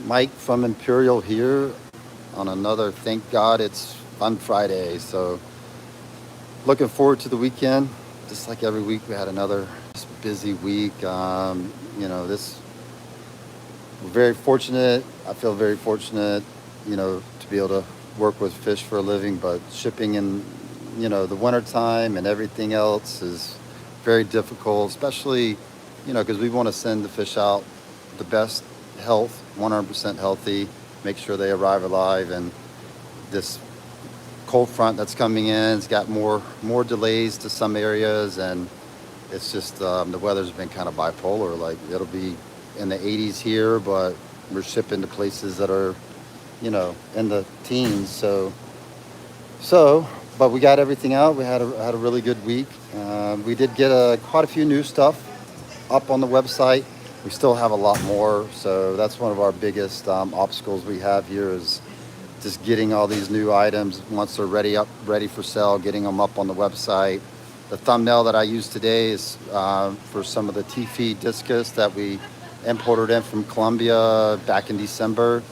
Mike from Imperial here on another Thank God It's Fun Friday. So, looking forward to the weekend. Just like every week, we had another just busy week. This we're very fortunate. I feel very fortunate, to be able to work with fish for a living, but shipping in, the wintertime and everything else is very difficult, especially, because we want to send the fish out the best health, 100% healthy, make sure they arrive alive. And this cold front that's coming in, it's got more delays to some areas, and it's just the weather's been kind of bipolar. Like it'll be in the 80s here, but we're shipping to places that are, in the teens. But we got everything out. We had a really good week. We did get quite a few new stuff up on the website. We still have a lot more, so that's one of our biggest obstacles we have here is just getting all these new items once they're ready for sale, getting them up on the website. The thumbnail that I used today is for some of the T-feed discus that we imported in from Colombia back in December.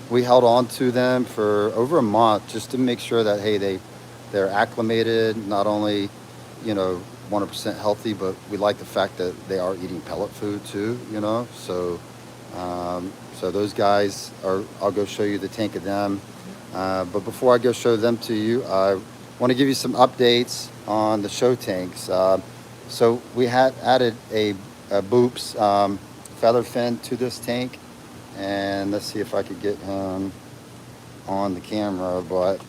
We held on to them for over a month just to make sure that hey they're acclimated, not only 100% healthy, but we like the fact that they are eating pellet food too. So those guys are. I'll go show you the tank of them. But before I go show them to you, I want to give you some updates on the show tanks. So we had added a Boops feather fin to this tank, and let's see if I could get him on the camera. But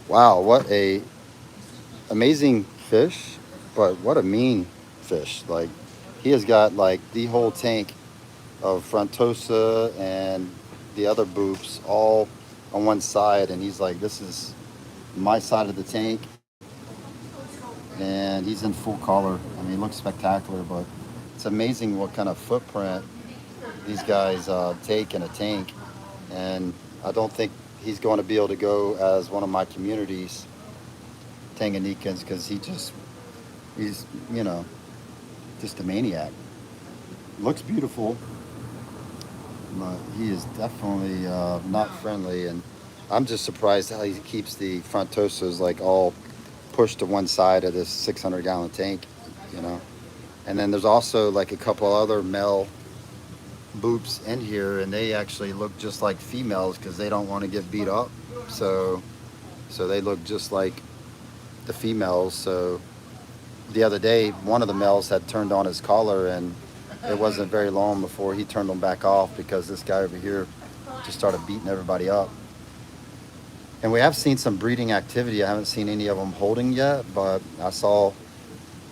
wow, what a amazing fish! But what a mean fish! Like he has got like the whole tank of frontosa and the other Boops all on one side, and he's like, this is my side of the tank, and he's in full color. I mean, he looks spectacular, but it's amazing what kind of footprint these guys take in a tank. And I don't think he's going to be able to go as one of my community's Tanganyikans because he's just a maniac. Looks beautiful, but he is definitely not friendly. And I'm just surprised how he keeps the frontosas like all pushed to one side of this 600-gallon tank, you know. And then there's also like a couple other male Boops in here, and they actually look just like females because they don't want to get beat up. So they look just like the females. So the other day, one of the males had turned on his collar, and it wasn't very long before he turned them back off because this guy over here just started beating everybody up. And we have seen some breeding activity. I haven't seen any of them holding yet, but I saw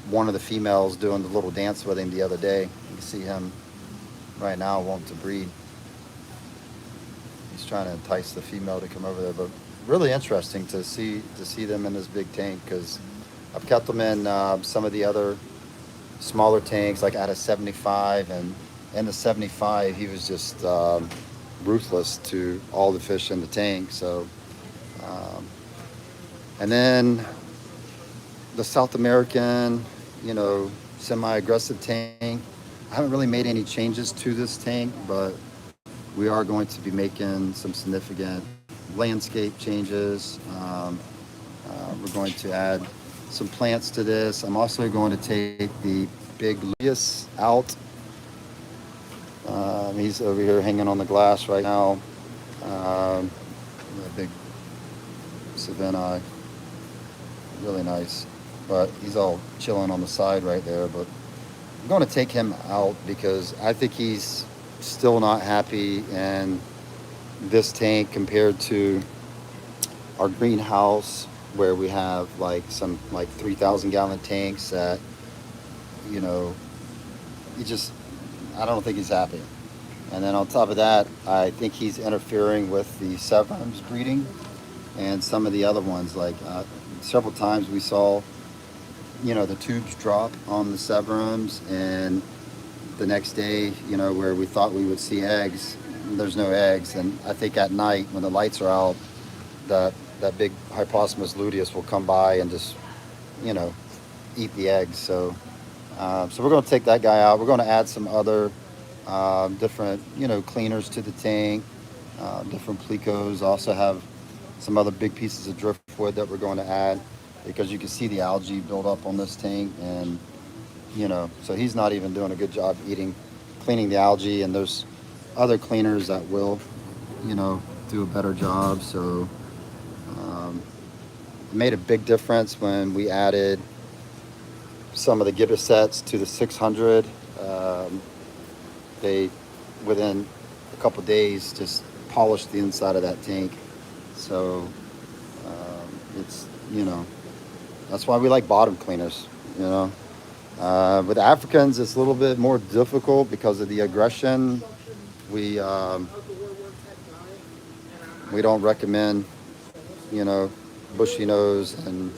one of the females doing the little dance with him the other day. You can see him right now wanting to breed. He's trying to entice the female to come over there, but really interesting to see them in this big tank because I've kept them in some of the other smaller tanks, like at a 75, and in the 75, he was just ruthless to all the fish in the tank. So, and then the South American, semi-aggressive tank. I haven't really made any changes to this tank, but we are going to be making some significant landscape changes. We're going to add some plants to this. I'm also going to take the big Lucius out. He's over here hanging on the glass right now. The big Savannah, really nice. But he's all chilling on the side right there. But I'm going to take him out because I think he's still not happy in this tank compared to our greenhouse where we have like some like 3,000-gallon tanks that, you know, he just, I don't think he's happy. And then on top of that, I think he's interfering with the Severums breeding and some of the other ones. Like several times we saw, the tubes drop on the Severums, and the next day, where we thought we would see eggs, there's no eggs. And I think at night when the lights are out, that big Hypostomus luteus will come by and just, eat the eggs. So we're going to take that guy out. We're going to add some other different, cleaners to the tank. different plecos. Also have some other big pieces of driftwood that we're going to add because you can see the algae build up on this tank, and so he's not even doing a good job cleaning the algae, and there's other cleaners that will, do a better job. So it made a big difference when we added some of the gibbosets to the 600. They, within a couple days, just polished the inside of that tank. So it's, that's why we like bottom cleaners. With Africans, it's a little bit more difficult because of the aggression. We don't recommend, bushy nose and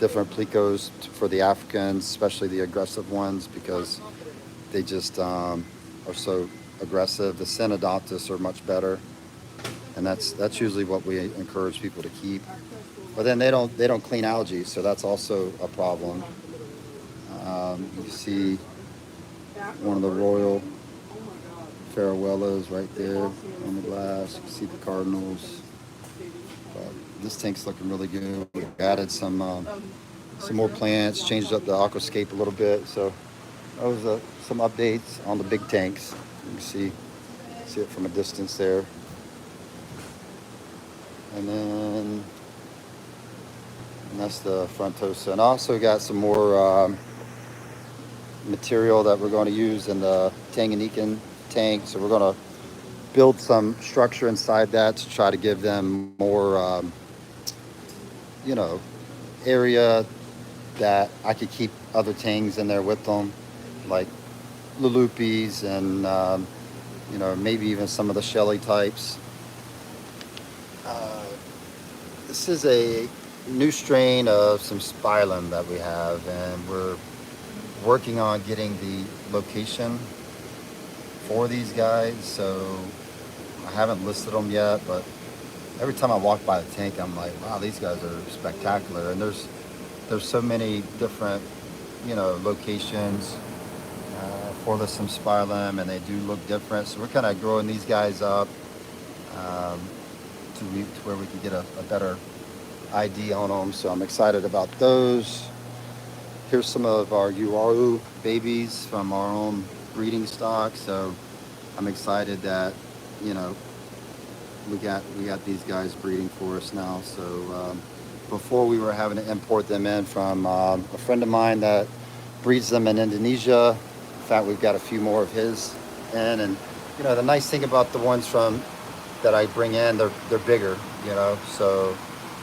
different plecos for the Africans, especially the aggressive ones, because they just are so aggressive. The Synodontis are much better, and that's usually what we encourage people to keep. But then they don't clean algae, so that's also a problem. You see one of the royal Farewellas right there on the glass. You can see the cardinals. But this tank's looking really good. We added some more plants, changed up the aquascape a little bit. So that was some updates on the big tanks. You can see it from a distance there. And that's the frontosa. And I also got some more material that we're going to use in the Tanganyikan tank. So we're going to build some structure inside that to try to give them more, area that I could keep other tangs in there with them, like Lulupis and, maybe even some of the Shelly types. This is a new strain of some spilum that we have, and we're working on getting the location for these guys. So I haven't listed them yet, but every time I walk by the tank, I'm like, wow, these guys are spectacular. And there's so many different, locations for the some spilum, and they do look different. So we're kind of growing these guys up to where we can get a better ID on them. So I'm excited about those. Here's some of our Uaru babies from our own breeding stock. So I'm excited that, we got these guys breeding for us now. So before we were having to import them in from a friend of mine that breeds them in Indonesia. In fact, we've got a few more of his in. And, the nice thing about the ones that I bring in, they're bigger, so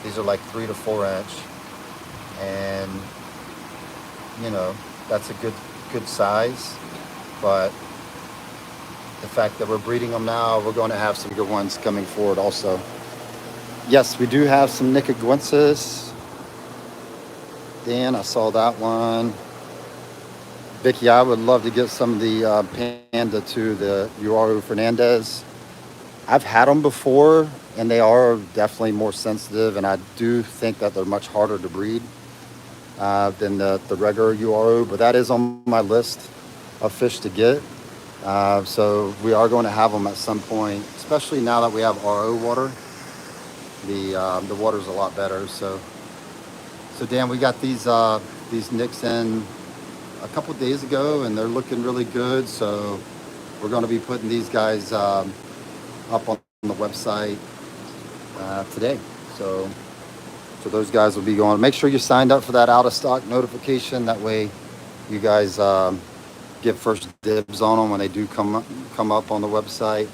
these are like 3 to 4 inch, and that's a good size. But the fact that we're breeding them now, we're going to have some good ones coming forward also. Yes, we do have some Nicaragüensis. Dan, I saw that one. Vicky, I would love to get some of the Panda too, the Uaru Fernandez. I've had them before, and they are definitely more sensitive, and I do think that they're much harder to breed than the regular Uaru, but that is on my list of fish to get. So we are going to have them at some point, especially now that we have RO water. The water's a lot better. So Dan, we got these nicks in a couple days ago, and they're looking really good. So we're going to be putting these guys up on the website today. So those guys will be going. Make sure you signed up for that out of stock notification. That way you guys get first dibs on them when they do come up on the website.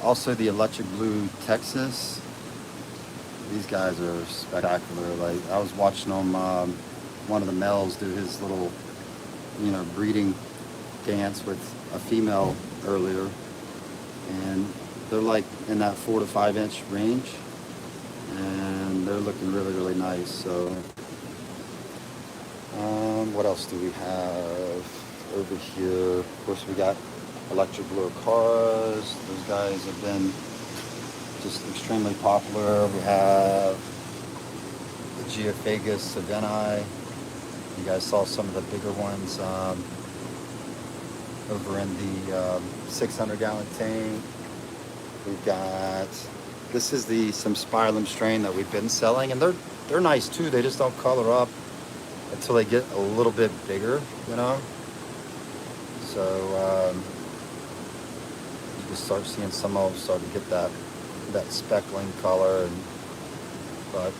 Also the electric blue Texas. These guys are spectacular. Like, I was watching them, one of the males do his little, breeding dance with a female earlier, and they're like in that 4 to 5 inch range, and they're looking really, really nice. So what else do we have over here? Of course, we got electric blue cars. Those guys have been just extremely popular. We have the Geophagus savini. You guys saw some of the bigger ones over in the 600 gallon tank. We've got, this is the some spiralum strain that we've been selling, and they're nice too. They just don't color up until they get a little bit bigger, you know. So you can start seeing some of them start to get that speckling color. And but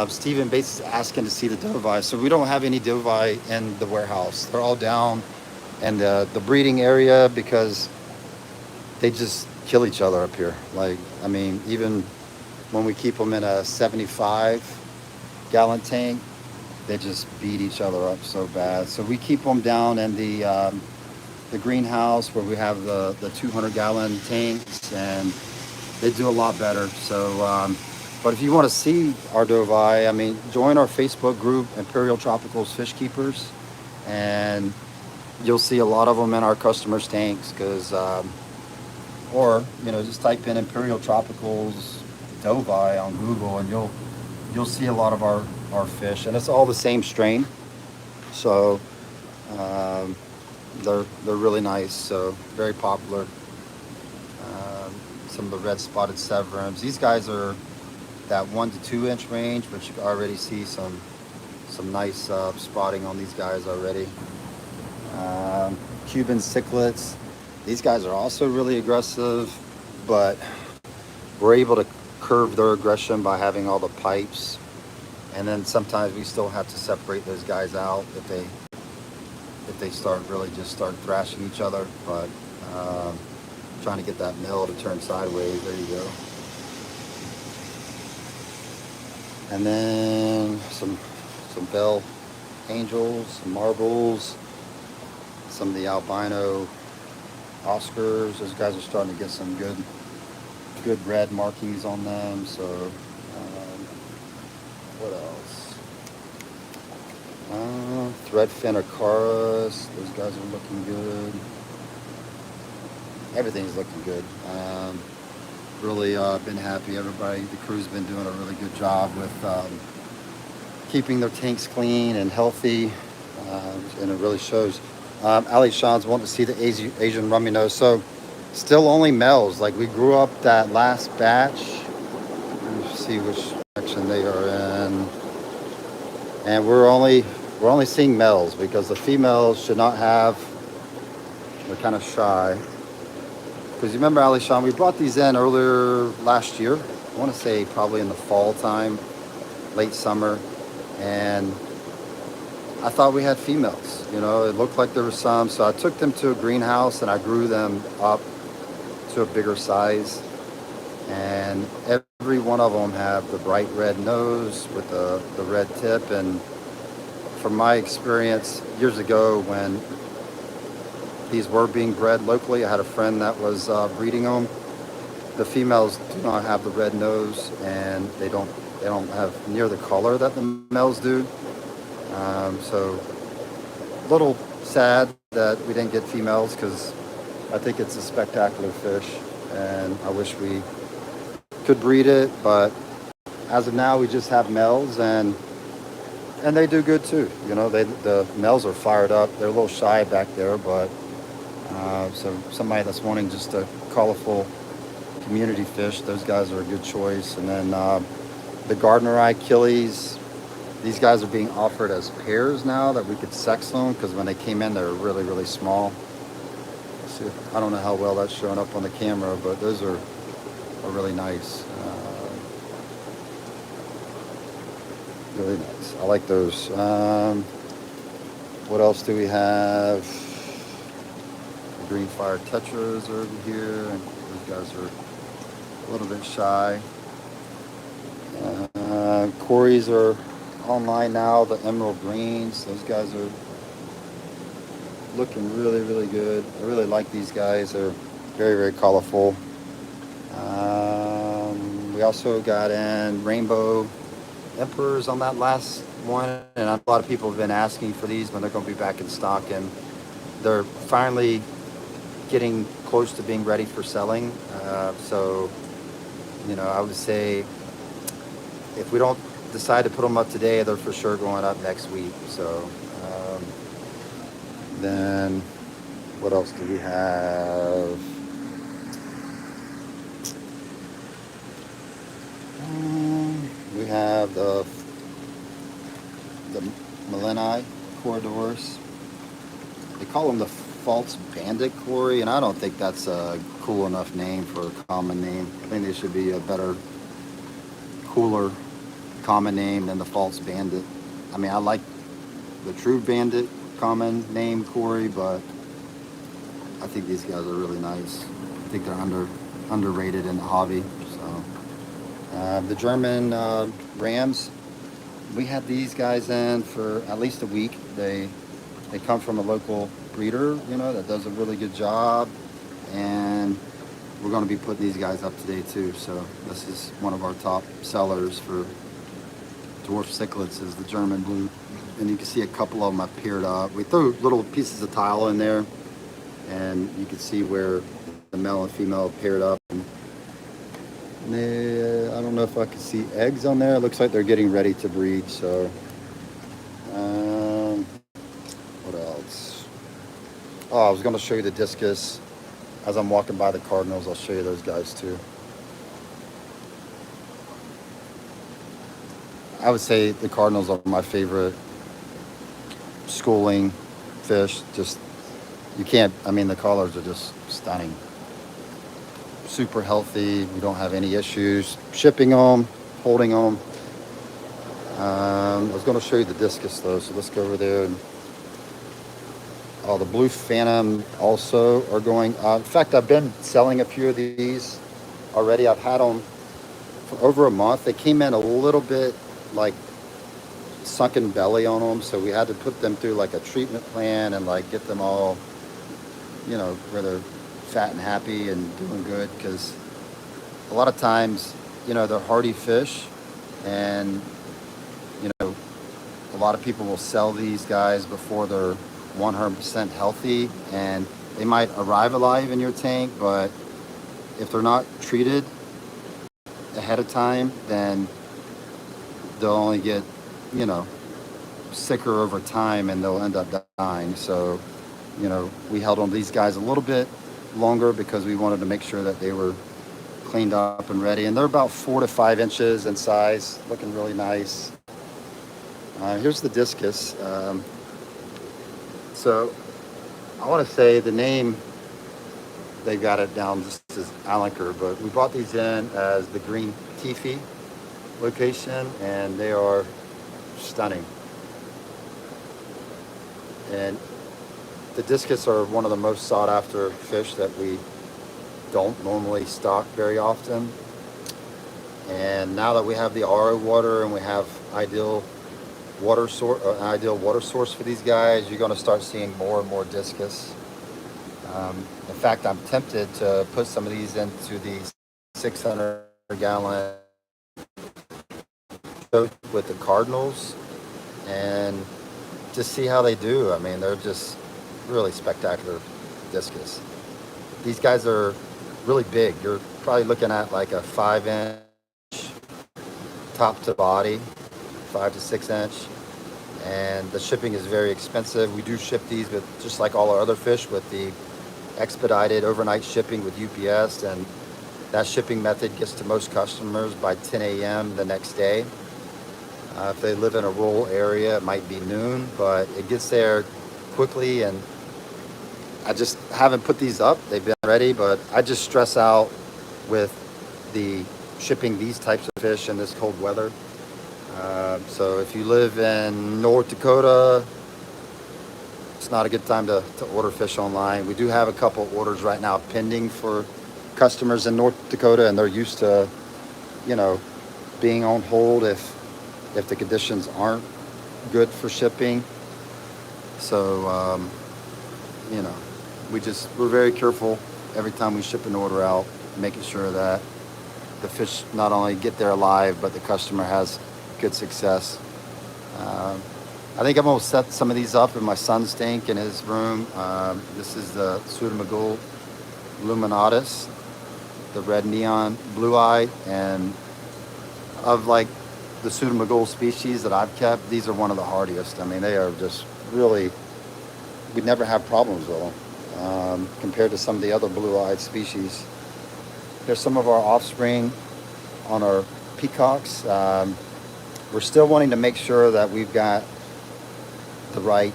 Stephen Bates is asking to see the dovi. So we don't have any dovi in the warehouse. They're all down in the breeding area because they just kill each other up here. Like, I mean, even when we keep them in a 75-gallon tank, they just beat each other up so bad. So we keep them down in the greenhouse where we have the 200-gallon tanks, and they do a lot better. So, but if you want to see our dovi, I mean, join our Facebook group, Imperial Tropicals Fish Keepers, and you'll see a lot of them in our customers' tanks. Because, or you know, just type in Imperial Tropicals dovi on Google, and you'll see a lot of our fish, and it's all the same strain. So they're really nice. So very popular. Some of the red spotted severums. These guys are that 1 to 2 inch range, but you can already see some nice spotting on these guys already. Cuban cichlids. These guys are also really aggressive, but we're able to curb their aggression by having all the pipes. And then sometimes we still have to separate those guys out if they start thrashing each other. But trying to get that mill to turn sideways. There you go. And then some bell angels, some marbles, some of the albino Oscars. Those guys are starting to get some good red markings on them. So what else? Threadfin Acaris. Those guys are looking good. Everything's looking good. Really been happy. Everybody, the crew's been doing a really good job with keeping their tanks clean and healthy, and it really shows. Ali Sean's wanting to see the Asian rummy nose. So still only males. Like, we grew up that last batch. Let me see which section they are in, and we're only seeing males because the females should not have. They're kind of shy. Because you remember, Ali Sean, we brought these in earlier last year. I want to say probably in the fall time, late summer, and I thought we had females. You know, it looked like there were some, so I took them to a greenhouse and I grew them up to a bigger size. And every one of them have the bright red nose with the red tip. And from my experience years ago, when these were being bred locally, I had a friend that was breeding them. The females do not have the red nose, and they don't have near the color that the males do. So a little sad that we didn't get females, because I think it's a spectacular fish, and I wish we could breed it. But as of now, we just have males, and they do good too. You know, the males are fired up. They're a little shy back there, but so somebody that's wanting just a colorful community fish, those guys are a good choice. And then the Gardner Eye Killies, these guys are being offered as pairs now that we could sex them, because when they came in, they were really, really small. See, I don't know how well that's showing up on the camera, but those are really nice. Really nice. I like those. What else do we have? Green Fire Tetras are over here, and those guys are a little bit shy. Corys are online now, the Emerald Greens. Those guys are looking really, really good. I really like these guys. They're very, very colorful. We also got in Rainbow Emperors on that last one, and a lot of people have been asking for these when they're going to be back in stock, and they're finally getting close to being ready for selling. So, you know, I would say if we don't decide to put them up today, they're for sure going up next week. So then what else do we have? have the Millenni corridors. They call them the false bandit quarry, and I don't think that's a cool enough name for a common name. I think there should be a better, cooler common name than the false bandit. I mean, I like the true bandit common name quarry, but I think these guys are really nice. I think they're underrated in the hobby. So the German Rams, we had these guys in for at least a week. They come from a local breeder, you know, that does a really good job, and we're going to be putting these guys up today too. So this is one of our top sellers for dwarf cichlids, is the German blue, and you can see a couple of them have paired up. We threw little pieces of tile in there, and you can see where the male and female paired up. And I don't know if I can see eggs on there. It looks like they're getting ready to breed. So what else? Oh, I was going to show you the Discus. As I'm walking by the cardinals, I'll show you those guys too. I would say the cardinals are my favorite schooling fish. Just, you can't, I mean, the colors are just stunning. Super healthy. We don't have any issues shipping them, holding them. I was going to show you the Discus though, so let's go over there. And the blue phantom also are going. In fact, I've been selling a few of these already. I've had them for over a month. They came in a little bit like sunken belly on them, so we had to put them through like a treatment plan and like get them all, you know, where they're fat and happy and doing good, because a lot of times, you know, they're hardy fish, and you know, a lot of people will sell these guys before they're 100% healthy, and they might arrive alive in your tank, but if they're not treated ahead of time, then they'll only get, you know, sicker over time, and they'll end up dying. So, you know, we held on to these guys a little bit longer because we wanted to make sure that they were cleaned up and ready. And they're about 4 to 5 inches in size, looking really nice. Here's the Discus. So I want to say the name, they got it down just as Alenker, but we brought these in as the green Tifi location, and they are stunning. And the Discus are one of the most sought after fish that we don't normally stock very often. And now that we have the RO water and we have ideal water source for these guys, you're going to start seeing more and more Discus. In fact, I'm tempted to put some of these into these 600-gallon with the cardinals and just see how they do. I mean, they're just really spectacular Discus. These guys are really big. You're probably looking at like a 5-inch top to body, 5 to 6 inch, and the shipping is very expensive. We do ship these, but just like all our other fish, with the expedited overnight shipping with UPS, and that shipping method gets to most customers by 10 a.m. the next day. If they live in a rural area, it might be noon, but it gets there quickly. And I just haven't put these up. They've been ready, but I just stress out with the shipping these types of fish in this cold weather. So if you live in North Dakota, it's not a good time to order fish online. We do have a couple orders right now pending for customers in North Dakota, and they're used to, you know, being on hold if the conditions aren't good for shipping. So, you know, we're very careful every time we ship an order out, making sure that the fish not only get there alive, but the customer has good success. I think I'm going to set some of these up in my son's tank in his room. This is the Pseudomagul luminatus, the red neon blue eye, and of like the Pseudomagul species that I've kept, these are one of the hardiest. I mean, they are just really, we never have problems with them compared to some of the other blue-eyed species. Here's some of our offspring on our peacocks. we're still wanting to make sure that we've got the right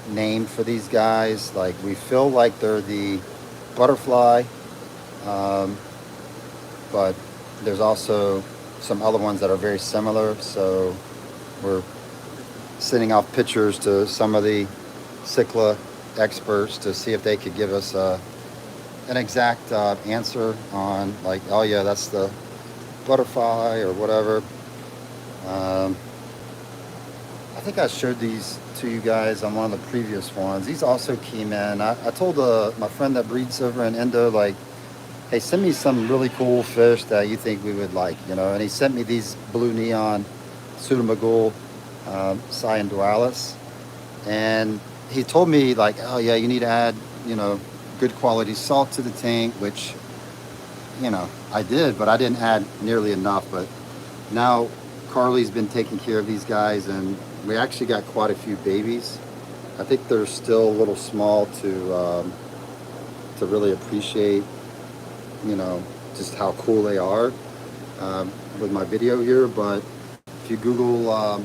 name for these guys. Like, we feel like they're the butterfly, um, but there's also some other ones that are very similar. So we're sending off pictures to some of the cicla experts to see if they could give us an exact answer on, like, oh yeah, that's the butterfly or whatever. Um, I think I showed these to you guys on one of the previous ones. These also came in. I told my friend that breeds over in Indo, like, hey, send me some really cool fish that you think we would like, you know. And he sent me these blue neon pseudomagul cyandualis. And he told me, like, oh yeah, you need to add, you know, good quality salt to the tank, which, you know, I did, but I didn't add nearly enough. But now Carly's been taking care of these guys, and we actually got quite a few babies. I think they're still a little small to really appreciate, you know, just how cool they are with my video here. But if you Google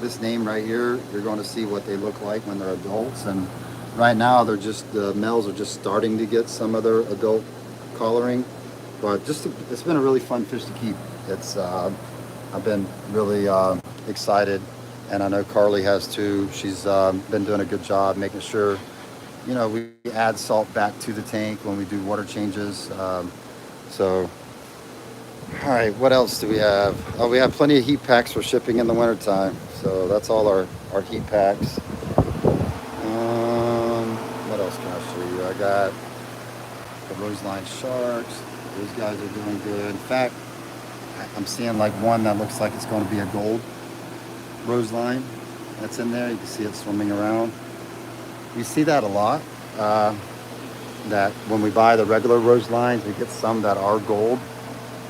this name right here, you're going to see what they look like when they're adults. And right now, they're just, the males are just starting to get some of their adult coloring. But it's been a really fun fish to keep. It's I've been really excited, and I know Carly has too. She's been doing a good job making sure, you know, we add salt back to the tank when we do water changes. So, all right, what else do we have? Oh, we have plenty of heat packs for shipping in the wintertime. So that's all our heat packs. What else can I show you? I got the roseline sharks. Those guys are doing good. In fact, I'm seeing like one that looks like it's going to be a gold roseline that's in there. You can see it swimming around. We see that a lot. That when we buy the regular roselines, we get some that are gold,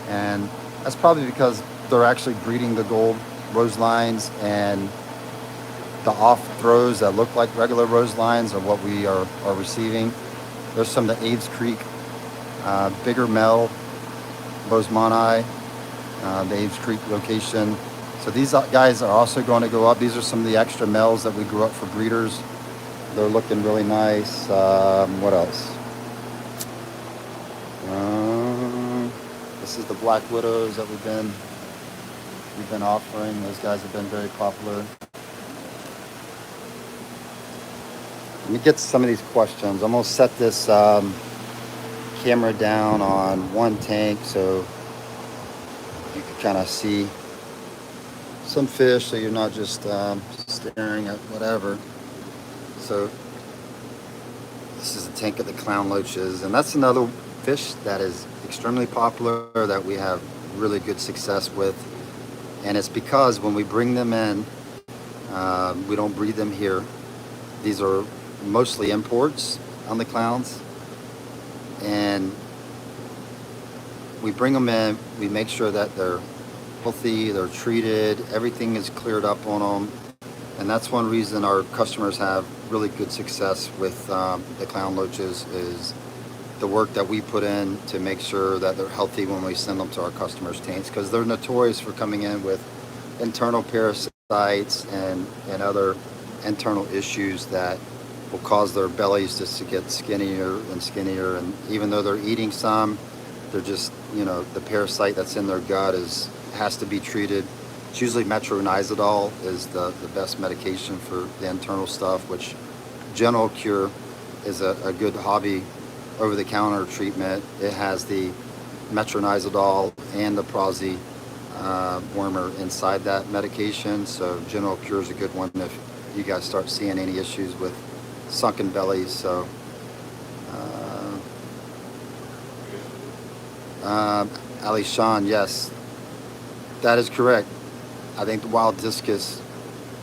and that's probably because they're actually breeding the gold roselines, and the off throws that look like regular roselines are what we are receiving. There's some of the Aves Creek bigger male bosemani, the Aves Creek location. So these guys are also going to go up. These are some of the extra males that we grew up for breeders. They're looking really nice. What else? This is the Black Widows that we've been offering. Those guys have been very popular. Let me get to some of these questions. I'm gonna set this camera down on one tank so you can kind of see some fish, so you're not just staring at whatever. So this is a tank of the clown loaches, and that's another fish that is extremely popular that we have really good success with. And it's because when we bring them in, we don't breed them here. These are mostly imports on the clowns, and we bring them in, we make sure that they're healthy, they're treated, everything is cleared up on them. And that's one reason our customers have really good success with the clown loaches, is the work that we put in to make sure that they're healthy when we send them to our customers' tanks, because they're notorious for coming in with internal parasites and other internal issues that will cause their bellies just to get skinnier and skinnier. And even though they're eating some, they're just, you know, the parasite that's in their gut has to be treated. It's usually metronidazole is the best medication for the internal stuff, which General Cure is a good hobby over-the-counter treatment. It has the metronidazole and the prazi wormer inside that medication. So General Cure is a good one if you guys start seeing any issues with sunken bellies. So Ali Shan, yes, that is correct. I think the wild discus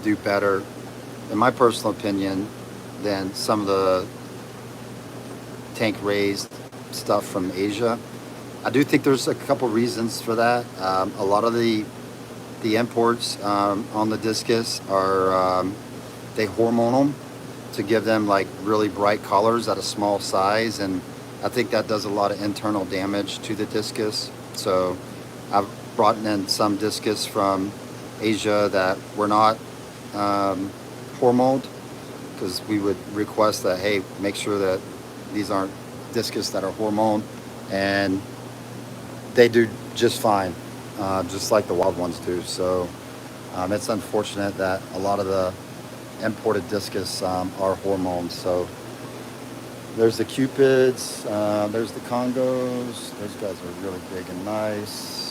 do better, in my personal opinion, than some of the tank raised stuff from Asia. I do think there's a couple reasons for that. A lot of the imports on the discus are they hormone them to give them like really bright colors at a small size, and I think that does a lot of internal damage to the discus. So brought in some discus from Asia that were not hormoned, because we would request that, hey, make sure that these aren't discus that are hormone, and they do just fine, just like the wild ones do. So it's unfortunate that a lot of the imported discus are hormones. So there's the cupids, there's the Congos. Those guys are really big and nice.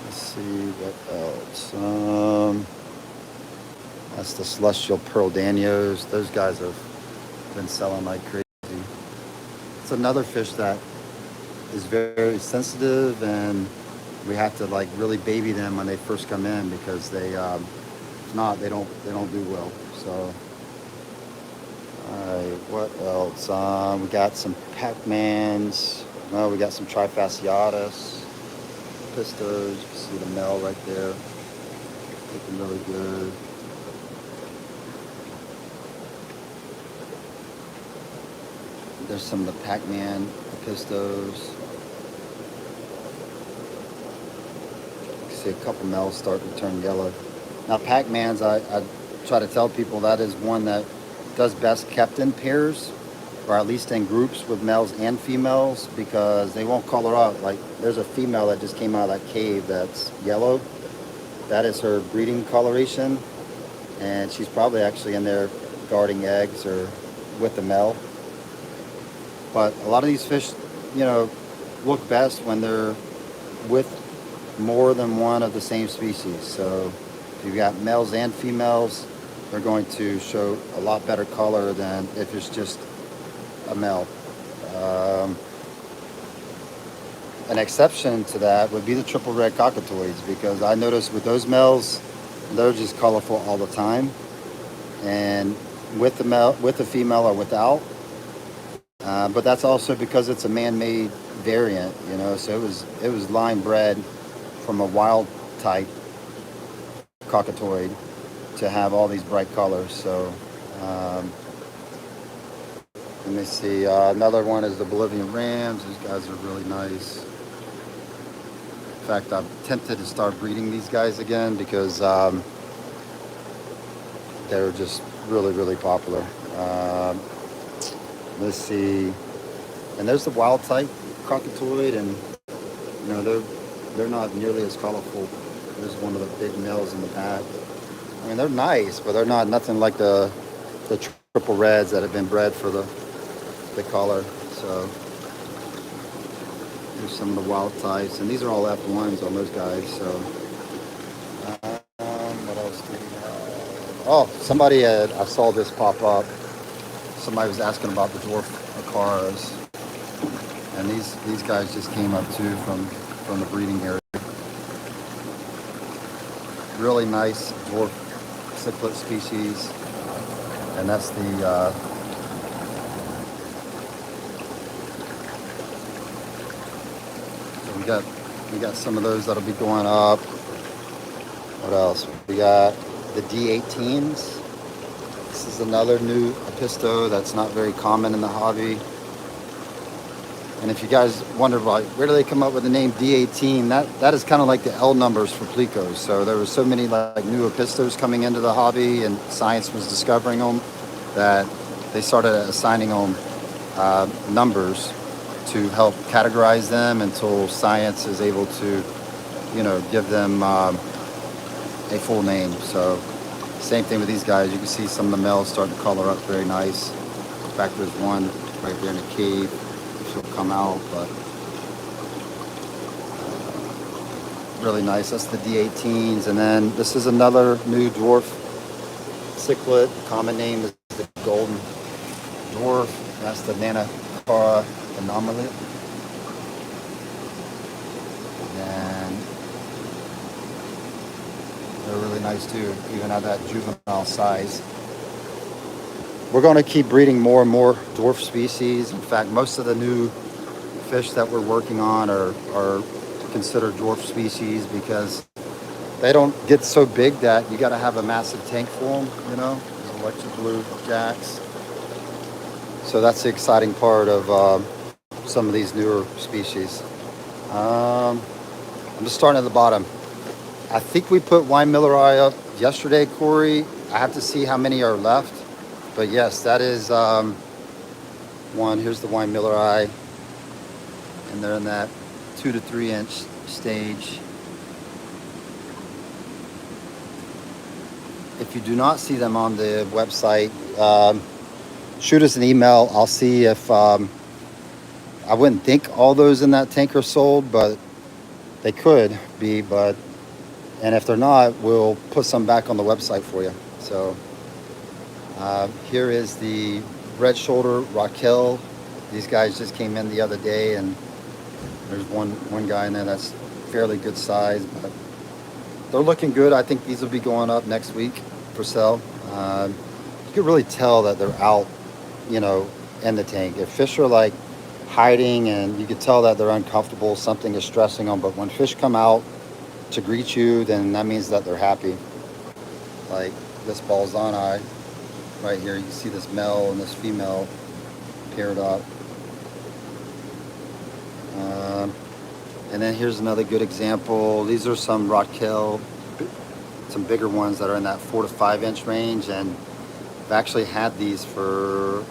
Let's see what else. That's the celestial pearl danios. Those guys have been selling like crazy. It's another fish that is very sensitive, and we have to like really baby them when they first come in, because if not, they don't do well. So all right, what else? We got some Pac-Mans. No, we got some Trifasciatus, Pistos. You can see the male right there, looking really good. There's some of the Pac-Man Pistos. You can see a couple males starting to turn yellow. Now Pac-Mans, I try to tell people that is one that does best kept in pairs, or at least in groups with males and females, because they won't color up. Like there's a female that just came out of that cave that's yellow. That is her breeding coloration, and she's probably actually in there guarding eggs or with the male. But a lot of these fish, look best when they're with more than one of the same species. So if you've got males and females, they're going to show a lot better color than if it's just a male. An exception to that would be the triple red cockatoids, because I noticed with those males, they're just colorful all the time. And with the female or without. But that's also because it's a man-made variant, So it was line bred from a wild type cockatoid to have all these bright colors. So let me see. Another one is the Bolivian rams. These guys are really nice. In fact, I'm tempted to start breeding these guys again, because they're just really, really popular. Let's see. And there's the wild type cockatoid, and they're not nearly as colorful. There's one of the big males in the back. I mean, they're nice, but they're nothing like the triple reds that have been bred for the color. So there's some of the wild types, and these are all F1s on those guys. So what else do we have? Oh, I saw this pop up. Somebody was asking about the dwarf acaras, and these guys just came up too from the breeding area. Really nice dwarf cichlid species, and that's the so we got some of those that'll be going up. What else? We got the D18s. This is another new apisto that's not very common in the hobby. And if you guys wonder, like, where do they come up with the name D18? That is kind of like the L numbers for plecos. So there was so many like new apistos coming into the hobby, and science was discovering them, that they started assigning them numbers to help categorize them until science is able to, give them a full name. So same thing with these guys. You can see some of the males starting to color up very nice. In fact, there's one right there in the cave. She'll come out, but really nice. That's the D18s. And then this is another new dwarf cichlid. Common name is the golden dwarf. That's the Nanacara anomaly. And they're really nice too, even at that juvenile size. We're going to keep breeding more and more dwarf species. In fact, most of the new fish that we're working on are considered dwarf species, because they don't get so big that you got to have a massive tank for them, These electric blue jacks. So that's the exciting part of some of these newer species. I'm just starting at the bottom. I think we put wine miller eye up yesterday, Corey. I have to see how many are left. But yes, that is one. Here's the wine miller eye. And they're in that 2 to 3 inch stage. If you do not see them on the website, shoot us an email. I'll see if I wouldn't think all those in that tank are sold, but they could be. And if they're not, we'll put some back on the website for you. So here is the red shoulder Raquel. These guys just came in the other day, and there's one guy in there that's fairly good size, but they're looking good. I think these will be going up next week for sale. You can really tell that they're out, in the tank. If fish are like hiding, and you can tell that they're uncomfortable, something is stressing them. But when fish come out to greet you, then that means that they're happy. Like this balzan eye right here, you see this male and this female paired up. And then here's another good example. These are some Raquel, some bigger ones that are in that 4 to 5 inch range, and I've actually had these for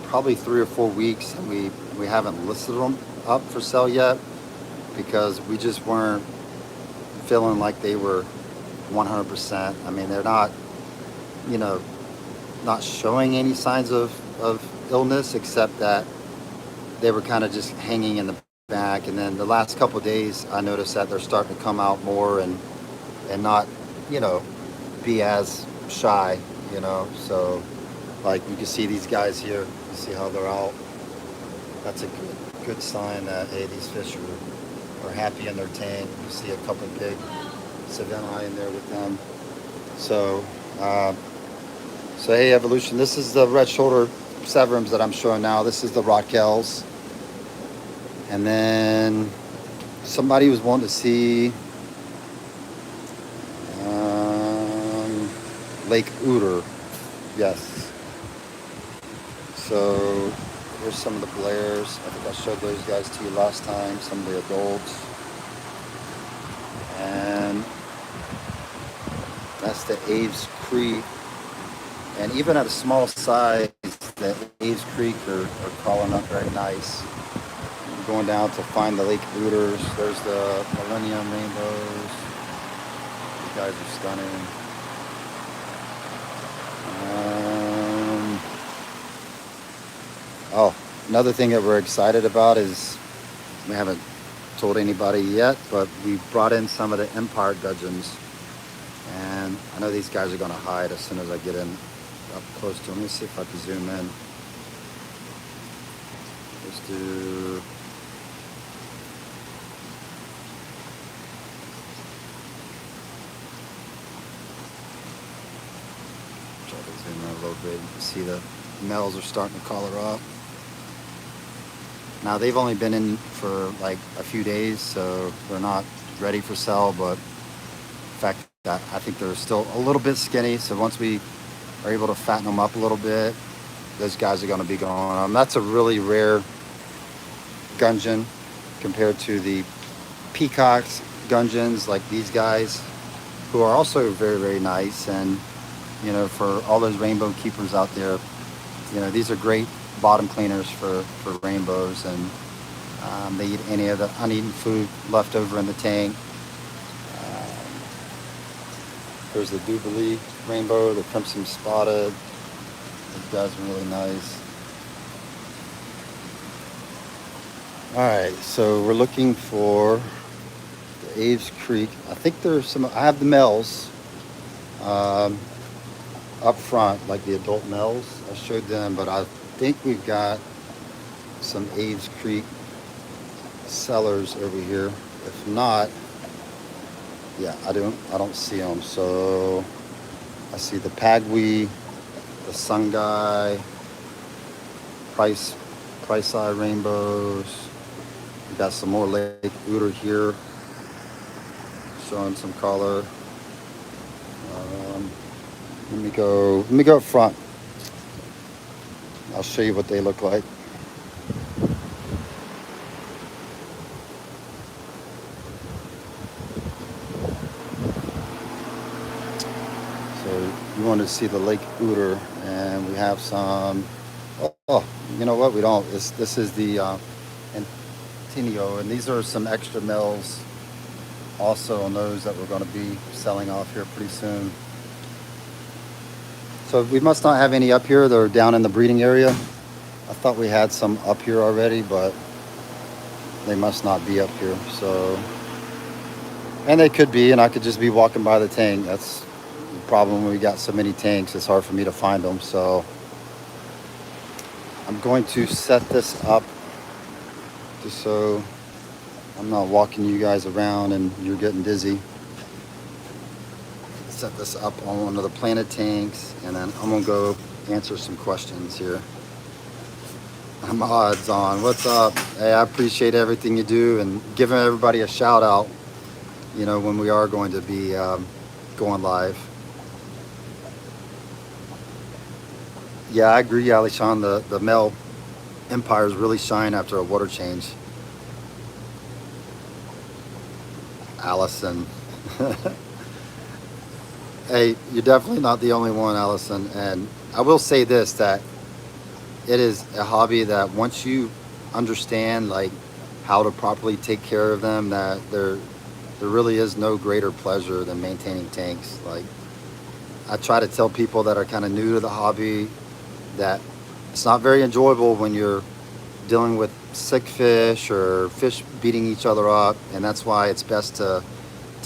probably 3 or 4 weeks, and we haven't listed them up for sale yet because we just weren't feeling like they were 100%. I mean, they're not, not showing any signs of illness, except that they were kind of just hanging in the back. And then the last couple of days, I noticed that they're starting to come out more and not, be as shy, So, like you can see these guys here. You see how they're out. That's a good sign that, hey, these fish are happy in their tank. You see a couple of big Savannah in there with them. So, hey, Evolution, this is the red shoulder Severums that I'm showing now. This is the Raquels. And then somebody was wanting to see Lake Uter. Yes. So here's some of the Blairs. I think I showed those guys to you last time, some of the adults. And that's the Aves Creek. And even at a small size, the Aves Creek are crawling up very nice. I'm going down to find the Lake Uters. There's the Millennium Rainbows. These guys are stunning. Another thing that we're excited about is, we haven't told anybody yet, but we brought in some of the Empire gudgeons. And I know these guys are going to hide as soon as I get in up close to them. Let me see if I can zoom in. Let's do... Try to zoom in a little bit. You can see the males are starting to color up. Now, they've only been in for like a few days, so they're not ready for sale, but in fact, I think they're still a little bit skinny, so once we are able to fatten them up a little bit, those guys are going to be going. That's a really rare gudgeon compared to the peacocks gudgeons like these guys, who are also very, very nice. And, for all those rainbow keepers out there, these are great bottom cleaners for rainbows, and they eat any of the uneaten food left over in the tank. There's the Jubilee rainbow, the crimson spotted. These guys are really nice. All right, so we're looking for the Aves Creek. I think there's some. I have the males up front, like the adult males. I showed them, but I think we've got some Aves Creek sellers over here. If not, yeah, I don't see them. So I see the Pagwe, the Sungai, Price Eye rainbows. We got some more Lake Uter here, showing some color. Let me go up front. I'll show you what they look like. going to see the Lake Ooter, and we have some. Oh, you know what? We don't. This is the Antinio, and these are some extra males also on those that we're going to be selling off here pretty soon. So we must not have any up here. They're down in the breeding area. I thought we had some up here already, but they must not be up here. So, and they could be, and I could just be walking by the tank. That's the problem when we got so many tanks. It's hard for me to find them. So I'm going to set this up just so I'm not walking you guys around and you're getting dizzy. Set this up on one of the planted tanks, and then I'm gonna go answer some questions here. I'm odds on. What's up? Hey, I appreciate everything you do and giving everybody a shout out, you know, when we are going to be going live. Yeah, I agree, Alishan. The male empires really shine after a water change. Allison. Hey, you're definitely not the only one, Allison. And I will say this, that it is a hobby that once you understand like how to properly take care of them, that there really is no greater pleasure than maintaining tanks. Like, I try to tell people that are kind of new to the hobby that it's not very enjoyable when you're dealing with sick fish or fish beating each other up, and that's why it's best to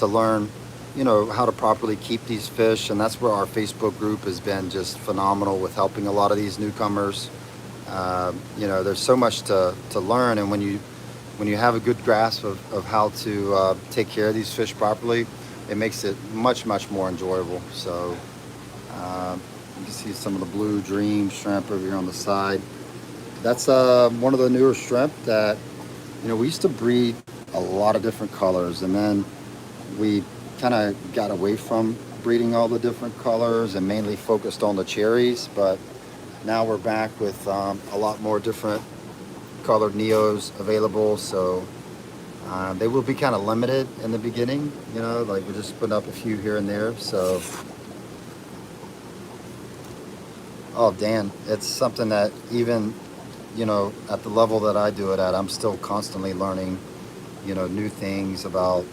learn, you know, how to properly keep these fish. And that's where our Facebook group has been just phenomenal with helping a lot of these newcomers. You know, there's so much to learn, and when you have a good grasp of how to take care of these fish properly, it makes it much more enjoyable. So you can see some of the blue dream shrimp over here on the side. That's one of the newer shrimp that, you know, we used to breed a lot of different colors, and then we kind of got away from breeding all the different colors and mainly focused on the cherries. But now we're back with a lot more different colored neos available. So they will be kind of limited in the beginning, you know, like we're just putting up a few here and there. So, oh, Dan, it's something that even, you know, at the level that I do it at, I'm still constantly learning, you know, new things about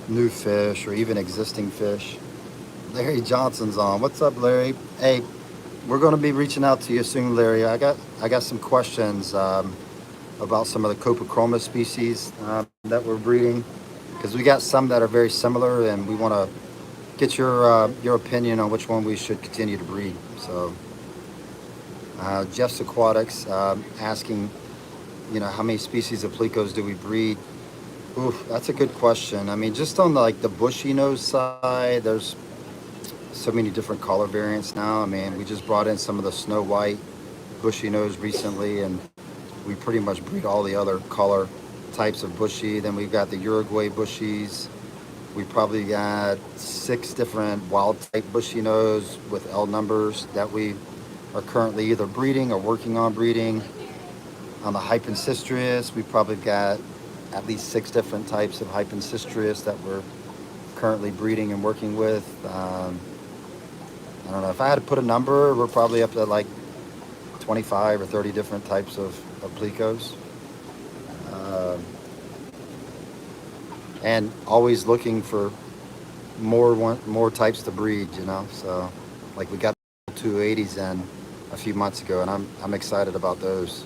new fish or even existing fish. Larry Johnson's on. What's up, Larry? Hey, we're going to be reaching out to you soon, Larry. I got some questions about some of the Copachroma species that we're breeding, because we got some that are very similar, and we want to get your opinion on which one we should continue to breed. So Jeff's Aquatics asking, you know, how many species of plecos do we breed? Oof, that's a good question. I mean, just on the bushy nose side, there's so many different color variants now. I mean, we just brought in some of the snow white bushy nose recently, and we pretty much breed all the other color types of bushy. Then we've got the Uruguay bushies. We probably got 6 different wild type bushy nose with L numbers that we are currently either breeding or working on breeding. On the Hypensistrius, we probably got at least 6 different types of Hypensistrius that we're currently breeding and working with. I don't know, if I had to put a number, we're probably up to like 25 or 30 different types of plecos. And always looking for more types to breed, you know. So like we got 280s in a few months ago, and I'm excited about those.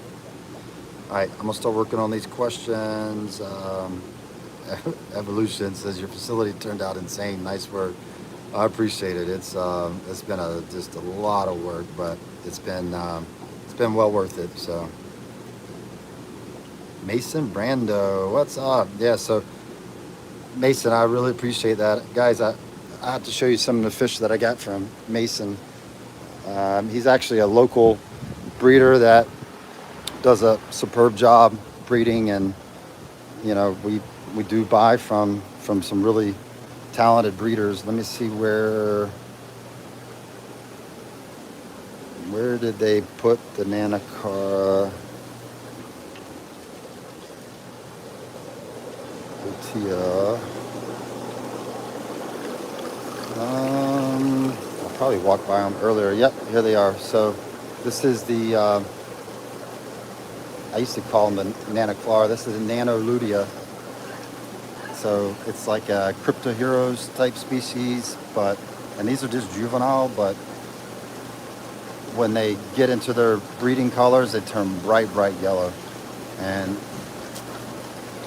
All right, I'm gonna start working on these questions. Evolution says your facility turned out insane. Nice work. I appreciate it. It's been just a lot of work, but it's been well worth it. So Mason Brando, what's up? Yeah, so Mason, I really appreciate that, guys. I have to show you some of the fish that I got from Mason. He's actually a local breeder that does a superb job breeding, and you know, we do buy from some really talented breeders. Let me see where did they put the Nanacar I'll probably walked by them earlier. Yep, here they are. So this is the, I used to call them the Nanoclar. This is the Nanoludia. So it's like a crypto heroes type species, but, and these are just juvenile, but when they get into their breeding colors, they turn bright, bright yellow. And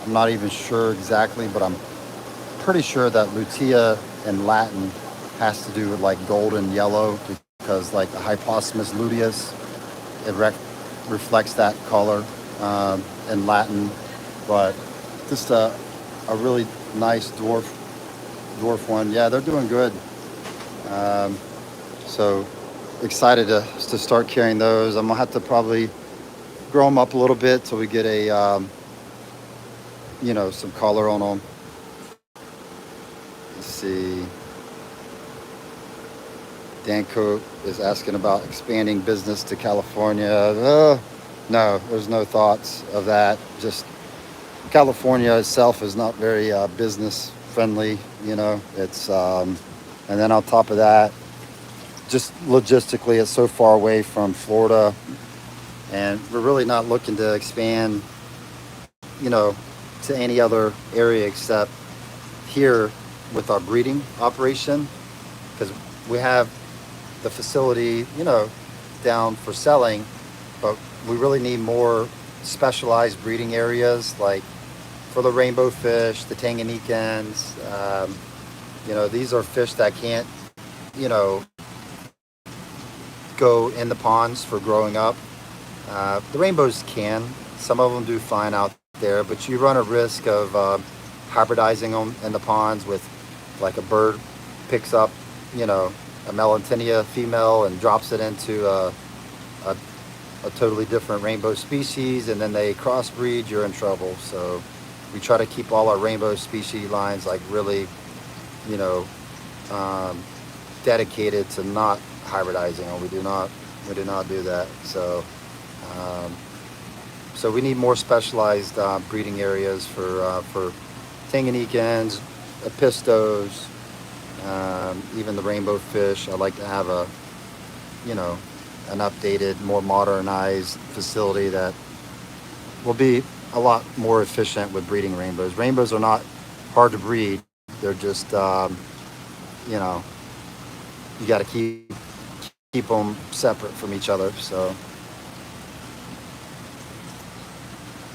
I'm not even sure exactly, but I'm pretty sure that Lutea in Latin has to do with like golden yellow, because like the Hypostomus luteus, it reflects that color in Latin. But just a really nice dwarf one. Yeah, they're doing good. So excited to start carrying those. I'm gonna have to probably grow them up a little bit till we get a you know, some color on them. Let's see. Danco is asking about expanding business to California. No, there's no thoughts of that. Just California itself is not very business friendly, you know. It's and then on top of that, just logistically, it's so far away from Florida, and we're really not looking to expand, you know, to any other area except here with our breeding operation, because we have the facility, you know, down for selling, but we really need more specialized breeding areas, like for the rainbow fish, the Tanganyikans. You know, these are fish that can't, you know, go in the ponds for growing up. The rainbows can. Some of them do fine out there, but you run a risk of hybridizing them in the ponds with, like, a bird picks up, you know, a Melantinia female and drops it into a totally different rainbow species, and then they crossbreed, you're in trouble. So we try to keep all our rainbow species lines like really, you know, dedicated to not hybridizing them. We do not do that. So so we need more specialized breeding areas for Tanganyikans, Epistos, even the rainbow fish. I'd like to have a, you know, an updated, more modernized facility that will be a lot more efficient with breeding rainbows. Rainbows are not hard to breed. They're just, you know, you got to keep them separate from each other. So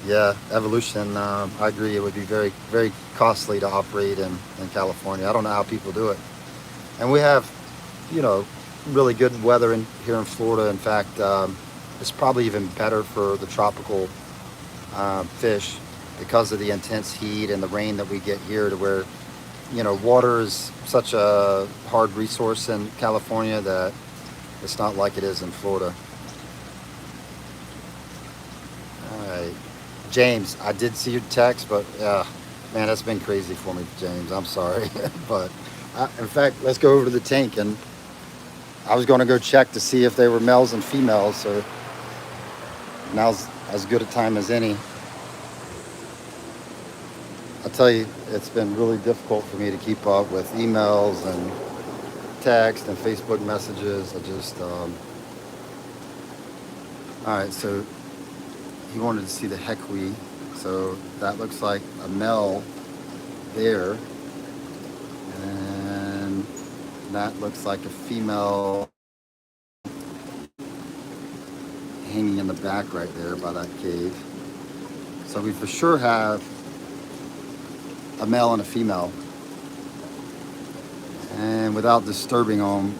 yeah, evolution, I agree, it would be very, very costly to operate in California. I don't know how people do it. And we have, you know, really good weather here in Florida. In fact, it's probably even better for the tropical fish because of the intense heat and the rain that we get here, to where, you know, water is such a hard resource in California that it's not like it is in Florida. All right. James, I did see your text, but man, that's been crazy for me, James. I'm sorry. But in fact, let's go over to the tank, and I was going to go check to see if they were males and females, so now's as good a time as any. I'll tell you, it's been really difficult for me to keep up with emails and text and Facebook messages. I just, all right, so he wanted to see the Hequi. So that looks like a male there. And that looks like a female hanging in the back right there by that cave. So we for sure have a male and a female. And without disturbing them,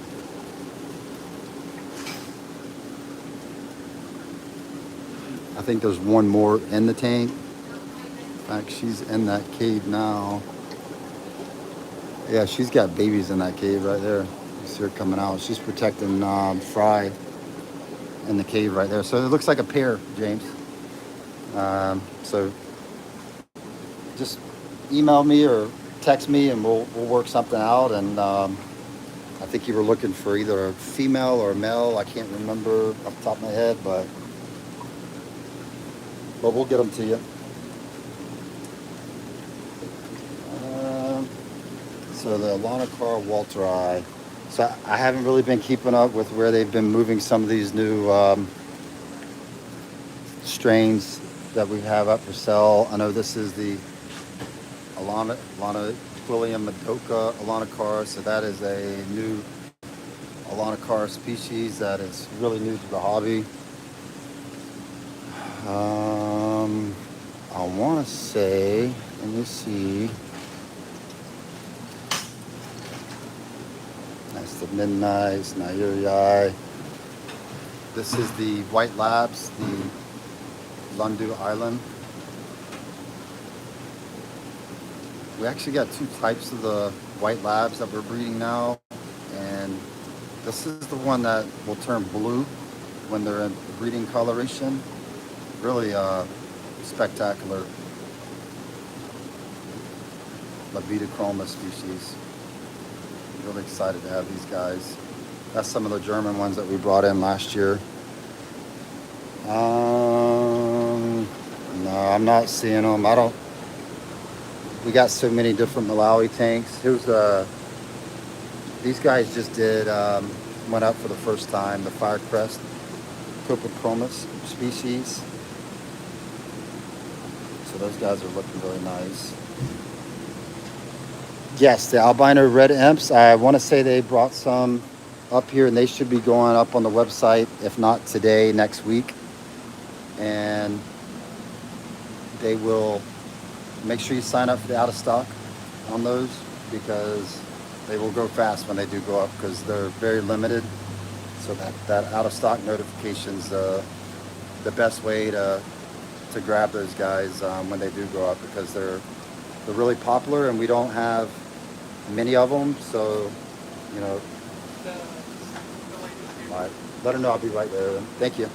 I think there's one more in the tank. In fact, she's in that cave now. Yeah, she's got babies in that cave right there. You see her coming out. She's protecting Fry in the cave right there. So it looks like a pair, James. So just email me or text me, and we'll work something out. And I think you were looking for either a female or a male. I can't remember off the top of my head, but we'll get them to you. So the Lanacar Walteri, So I haven't really been keeping up with where they've been moving some of these new strains that we have up for sale. I know this is the Alana William Madoka Alanacar. So that is a new Alanacar species that is really new to the hobby. I want to say, let me see. That's the Midnights, Nairi. This is the White Labs, the Lundu Island. We actually got two types of the White Labs that we're breeding now. And this is the one that will turn blue when they're in breeding coloration. Really spectacular Labida species. Really excited to have these guys. That's some of the German ones that we brought in last year. No, I'm not seeing them. We got so many different Malawi tanks. Here's these guys just went up for the first time, the Firecrest Copochromis species. So those guys are looking really nice. Yes, the albino red imps. I want to say they brought some up here, and they should be going up on the website, if not today, next week. And they will make sure you sign up for the out of stock on those, because they will go fast when they do go up, because they're very limited. So that out of stock notification's the best way to grab those guys when they do go up, because they're really popular and we don't have many of them. So, you know, let her know I'll be right there. Thank you.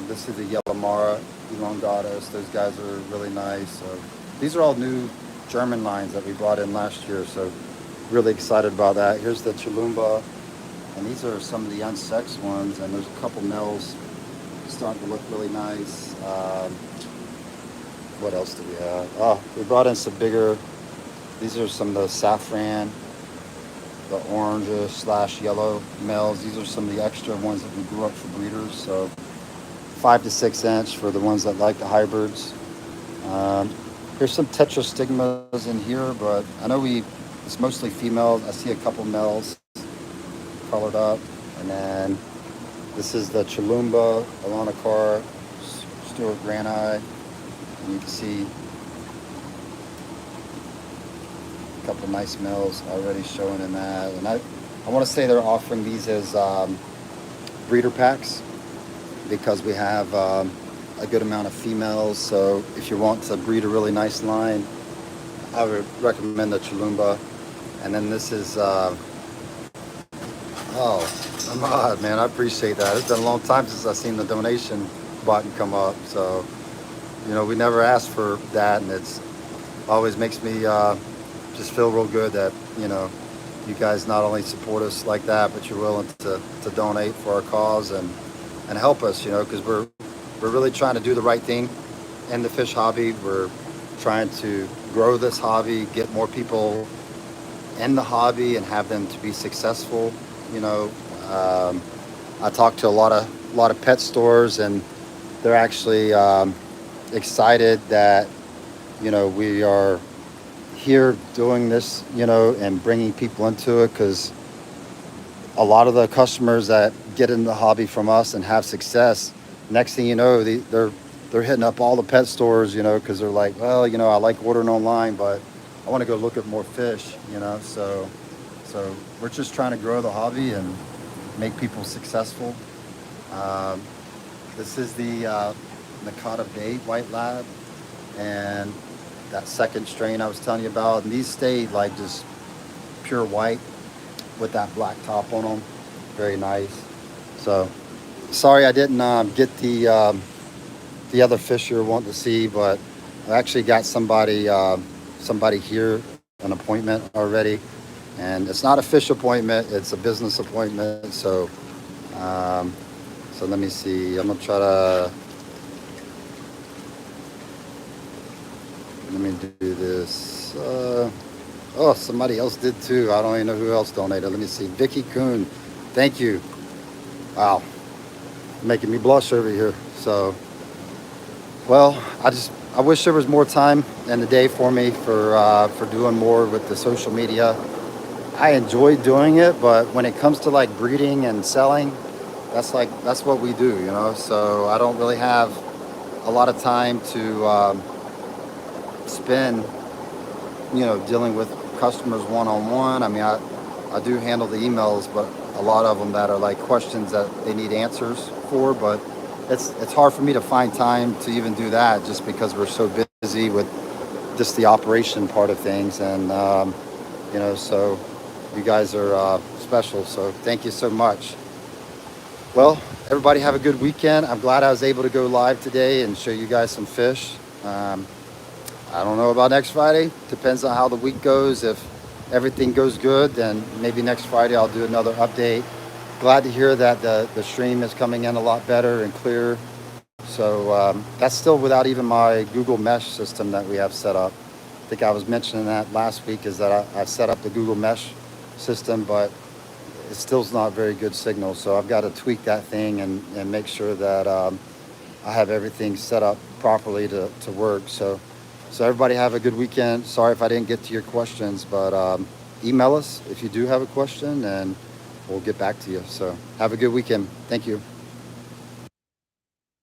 This is the Yellow Mara elongatus. Those guys are really nice. So these are all new German lines that we brought in last year. So really excited about that. Here's the Chilumba, and these are some of the unsexed ones. And there's a couple males starting to look really nice. What else do we have? Oh, we brought in some bigger. These are some of the saffron, the orange / yellow males. These are some of the extra ones that we grew up for breeders. So 5 to 6 inch for the ones that like the hybrids. There's some tetrastigmas in here, but I know it's mostly female. I see a couple males colored up. And then this is the Chilumba, Alanacar, Stuart Granite. And you can see a couple of nice males already showing in that. And I want to say they're offering these as breeder packs, because we have a good amount of females. So if you want to breed a really nice line, I would recommend the Chilumba. And then this is, oh, Ahmad, man, I appreciate that. It's been a long time since I've seen the donation button come up. So, you know, we never asked for that, and it's always makes me just feel real good that, you know, you guys not only support us like that, but you're willing to donate for our cause and help us, you know, because we're really trying to do the right thing in the fish hobby. We're trying to grow this hobby, get more people in the hobby and have them to be successful. You know, I talked to a lot of pet stores, and they're actually excited that, you know, we are here doing this, you know, and bringing people into it, because a lot of the customers that get in the hobby from us and have success, next thing you know, they're hitting up all the pet stores, you know, because they're like, well, you know, I like ordering online, but I want to go look at more fish, you know. So we're just trying to grow the hobby and make people successful. This is the Nakata Bay White Lab, and that second strain I was telling you about. And these stayed like just pure white with that black top on them. Very nice. So sorry I didn't get the other fish you're wanting to see, but I actually got somebody here, an appointment already. And it's not a fish appointment, it's a business appointment. So so let me see. I'm gonna try to, let me do this. Oh, somebody else did too. I don't even know who else donated. Let me see. Vicky Kuhn. Thank you. Wow. Making me blush over here. So, well, I wish there was more time in the day for me for doing more with the social media. I enjoy doing it, but when it comes to like breeding and selling, that's what we do, you know. So I don't really have a lot of time to spend, you know, dealing with customers one on one. I mean, I do handle the emails, but a lot of them that are like questions that they need answers for. But it's hard for me to find time to even do that, just because we're so busy with just the operation part of things. And you know, so you guys are special. So thank you so much. Well, everybody have a good weekend. I'm glad I was able to go live today and show you guys some fish. Um, I don't know about next Friday. Depends on how the week goes. If everything goes good, then maybe next Friday I'll do another update. Glad to hear that the stream is coming in a lot better and clearer. So that's still without even my Google Mesh system that we have set up. I think I was mentioning that last week, is that I set up the Google Mesh system, but it still's not very good signal. So I've got to tweak that thing and make sure that I have everything set up properly to work. So everybody have a good weekend. Sorry if I didn't get to your questions, but email us if you do have a question and we'll get back to you. So have a good weekend. Thank you.